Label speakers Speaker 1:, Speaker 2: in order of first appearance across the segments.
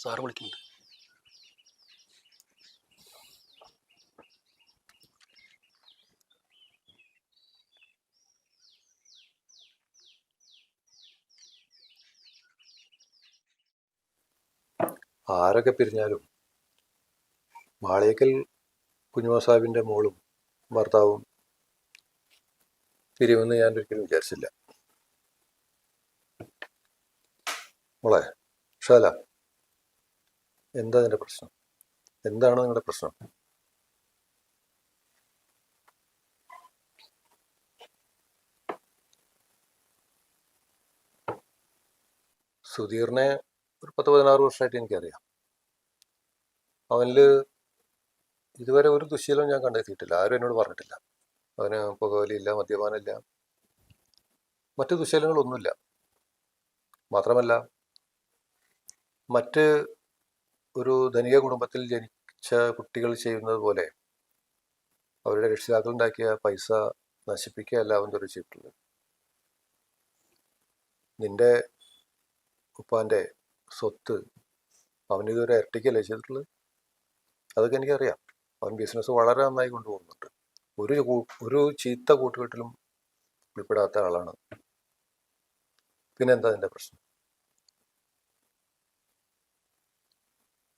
Speaker 1: Sir വിളിക്കുന്നുണ്ട്.
Speaker 2: ആരൊക്കെ പിരിഞ്ഞാലും മാളിയേക്കൽ കുഞ്ഞുമാസാബിൻ്റെ മോളും ഭർത്താവും പിരിയുമെന്ന് ഞാൻ ഒരിക്കലും വിചാരിച്ചില്ല. മോളെ ഷാല, എന്താ നിന്റെ പ്രശ്നം? എന്താണ് നിങ്ങളുടെ പ്രശ്നം? സുധീറിനെ ഒരു 10-16 വർഷമായിട്ട് എനിക്കറിയാം. അവനിൽ ഇതുവരെ ഒരു ദുശ്ശീലം ഞാൻ കണ്ടെത്തിയിട്ടില്ല. ആരും എന്നോട് പറഞ്ഞിട്ടില്ല. അവന് പുകവലിയില്ല, മദ്യപാനമില്ല, മറ്റു ദുശ്ശീലങ്ങളൊന്നുമില്ല. മാത്രമല്ല, മറ്റ് ഒരു ധനിക കുടുംബത്തിൽ ജനിച്ച കുട്ടികൾ ചെയ്യുന്നത് പോലെ അവരുടെ രക്ഷിതാക്കൾ ഉണ്ടാക്കിയ പൈസ നശിപ്പിക്കുകയല്ല അവൻ ചെയ്തിട്ടുള്ളത്. നിന്റെ ഉപ്പാൻ്റെ സ്വത്ത് അവനിതുവരെ ഇരട്ടിക്കല്ലേ ചെയ്തിട്ടുള്ളത്. അതൊക്കെ എനിക്കറിയാം. അവൻ ബിസിനസ് വളരെ നന്നായി കൊണ്ടുപോകുന്നുണ്ട്. ഒരു ചീത്ത കൂട്ടുകെട്ടിലും ഉൾപ്പെടാത്ത ആളാണ്. പിന്നെന്താ നിന്റെ പ്രശ്നം?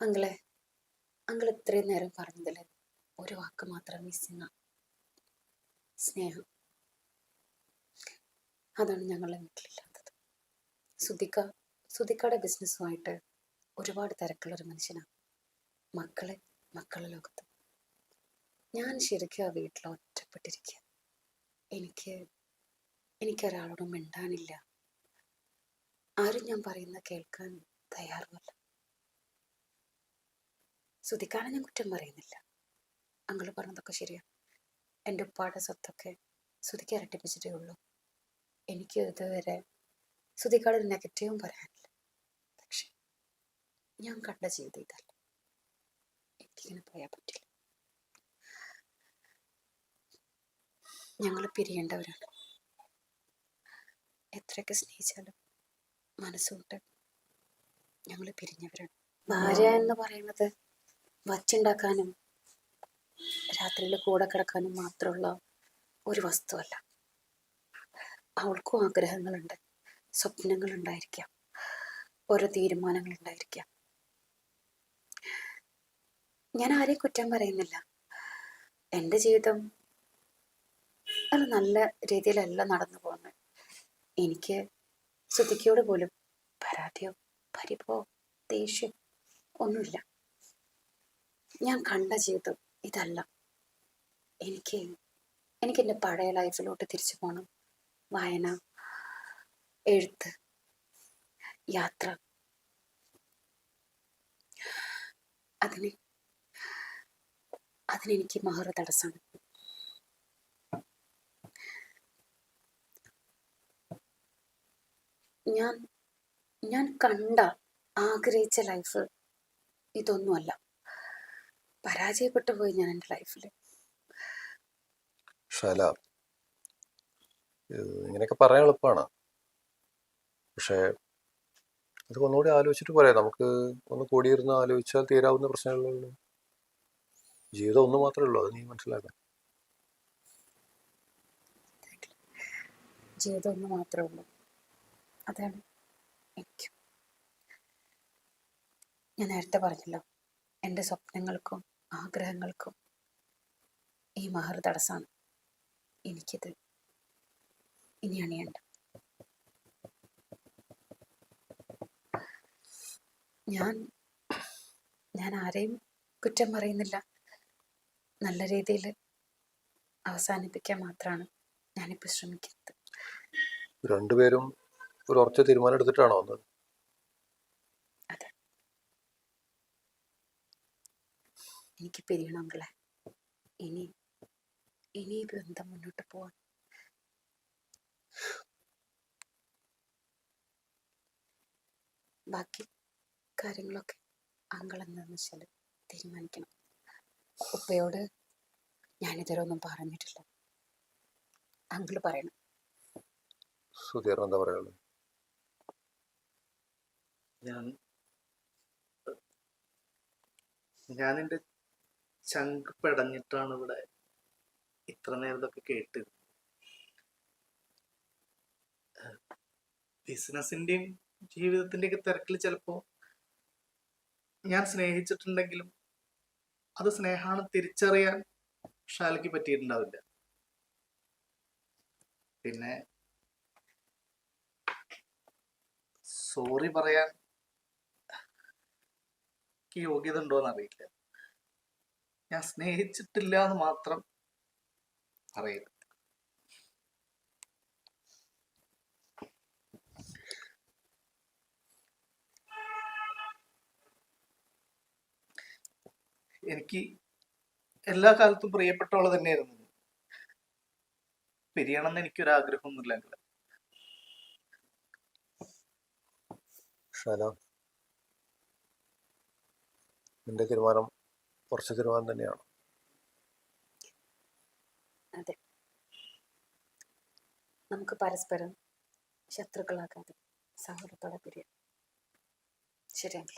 Speaker 3: അങ്കിളെ, അങ്കിൾ ഇത്രയും നേരം പറഞ്ഞതിൽ ഒരു വാക്ക് മാത്രം മിസ്സിങ്: സ്നേഹം. അതാണ് ഞങ്ങളുടെ വീട്ടിലില്ലാത്തത്. സുധിക്കയുടെ ബിസിനസ്സുമായിട്ട് ഒരുപാട് തിരക്കുള്ളൊരു മനുഷ്യനാണ്. മക്കളെ ലോകത്ത്. ഞാൻ ശരിക്കും ആ വീട്ടിൽ ഒറ്റപ്പെട്ടിരിക്കുക. എനിക്കൊരാളോടും മിണ്ടാനില്ല. ആരും ഞാൻ പറയുന്ന കേൾക്കാൻ തയ്യാറുമല്ല. സുധിക്കാണ് ഞാൻ കുറ്റം പറയുന്നില്ല. അങ്കിൾ പറഞ്ഞതൊക്കെ ശരിയാണ്. എൻ്റെ ഉപ്പാടെ സ്വത്തൊക്കെ സുധിക്ക് ഇരട്ടിപ്പിച്ചിട്ടേ ഉള്ളൂ. എനിക്ക് ഇതുവരെ സുധിക്കാട് ഒരു നെഗറ്റീവും പറയാനില്ല. പക്ഷെ ഞാൻ കണ്ട ജീവിതം ഇതല്ല. എനിക്കിങ്ങനെ പോയാൽ പറ്റില്ല. ഞങ്ങൾ പിരിയേണ്ടവരാണ്. എത്രയൊക്കെ സ്നേഹിച്ചാലും മനസ്സുകൊണ്ട് ഞങ്ങൾ പിരിഞ്ഞവരാണ്. ഭാര്യ എന്ന് പറയുന്നത് വച്ചുണ്ടാക്കാനും രാത്രിയിൽ കൂടെ കിടക്കാനും മാത്രമുള്ള ഒരു വസ്തുവല്ല. അവൾക്കും ആഗ്രഹങ്ങളുണ്ട്, സ്വപ്നങ്ങളുണ്ടായിരിക്കാം, ഓരോ തീരുമാനങ്ങളുണ്ടായിരിക്കാം. ഞാൻ ആരെയും കുറ്റം പറയുന്നില്ല. എൻ്റെ ജീവിതം അത് നല്ല രീതിയിലല്ല നടന്നു പോകുന്നത്. എനിക്ക് സുധിക്കയോട് പോലും പരാതിയോ പരിഭവോ ദേഷ്യം ഒന്നുമില്ല. ഞാൻ കണ്ട ജീവിതം ഇതല്ല. എനിക്ക് എൻ്റെ പഴയ ലൈഫിലോട്ട് തിരിച്ചു പോകണം. വായന, എഴുത്ത്, യാത്ര. അതിനെനിക്ക് മഹർ തടസ്സമാണ്. ഞാൻ കണ്ട ആഗ്രഹിച്ച ലൈഫ് ഇതൊന്നുമല്ല. പരാജയപ്പെട്ടു പോയി ഞാൻ എൻ്റെ ലൈഫിൽ.
Speaker 2: ഷാല, ഇങ്ങനെയൊക്കെ പറയാൻ എളുപ്പമാണ്. പക്ഷേ അത് ഒന്നുകൂടി ആലോചിച്ചിട്ട് പറയാം. നമുക്ക് ഒന്ന് കൂടിയിരുന്ന് ആലോചിച്ചാൽ തീരാവുന്ന പ്രശ്നങ്ങളുള്ളൂ. ജീവിതം ഒന്ന് മാത്രമേ ഉള്ളൂ, അത് നീ മനസ്സിലാക്കാം.
Speaker 3: ജീവിതം ഒന്ന് മാത്രമേ ഉള്ളൂ. അതാണ് എനിക്ക്. ഞാൻ നേരത്തെ പറഞ്ഞല്ലോ, എൻ്റെ സ്വപ്നങ്ങൾക്കും ആഗ്രഹങ്ങൾക്കും ഈ മഹർ തടസ്സമാണ്. എനിക്കിത് ഇനി അണിയണ്ട. ഞാൻ ആരെയും കുറ്റം പറയുന്നില്ല. നല്ല രീതിയിൽ അവസാനിപ്പിക്കാൻ മാത്രമാണ് ഞാനിപ്പോൾ ശ്രമിക്കുന്നത്.
Speaker 2: രണ്ടുപേരും ഒരു ഉറച്ച തീരുമാനം എടുത്തിട്ടാണോ വന്നത്?
Speaker 3: അതെ. എനിക്ക് പിരിയണമെങ്കിലേ ഇനി ഈ ബന്ധം മുന്നോട്ട് പോവാൻ ബാക്കി കാര്യങ്ങളൊക്കെ അങ്കിൾ എന്താണെന്ന് വെച്ചാൽ തീരുമാനിക്കണം. ഉപ്പയോട് ഞാനിതുവരെ ഒന്നും പറഞ്ഞിട്ടില്ല. അങ്കിൾ പറയണം.
Speaker 2: സുധീറിന് എന്താ പറയുള്ളത്?
Speaker 1: ഞാൻ ഞാൻ എൻ്റെ ചങ്ക് പെടഞ്ഞിട്ടാണ് ഇവിടെ ഇത്ര നേരം ഇതൊക്കെ കേട്ടത്. ബിസിനസിന്റെയും ജീവിതത്തിന്റെയൊക്കെ തിരക്കിൽ ചിലപ്പോൾ ഞാൻ സ്നേഹിച്ചിട്ടുണ്ടെങ്കിലും അത് സ്നേഹമാണ് തിരിച്ചറിയാൻ ഷാലിക്ക് പറ്റിയിട്ടുണ്ടാവില്ല. പിന്നെ സോറി പറയാൻ എനിക്ക് യോഗ്യത ഉണ്ടോന്ന് അറിയില്ല. ഞാൻ സ്നേഹിച്ചിട്ടില്ല എന്ന് മാത്രം അറിയില്ല. എനിക്ക് എല്ലാ കാലത്തും പ്രിയപ്പെട്ടവള് തന്നെയായിരുന്നു. പിരിയണമെന്ന് എനിക്കൊരാഗ്രഹമൊന്നുമില്ല അങ്കിളെ.
Speaker 2: ഷാല, നിന്റെ തീരുമാനം കുറച്ച് തീരുമാനം തന്നെയാണ്.
Speaker 3: അതെ, നമുക്ക് പരസ്പരം ശത്രുക്കളാക്കാതെ സൗഹൃദത്തോടെ പിരിയാം. ശരി അങ്കിൾ.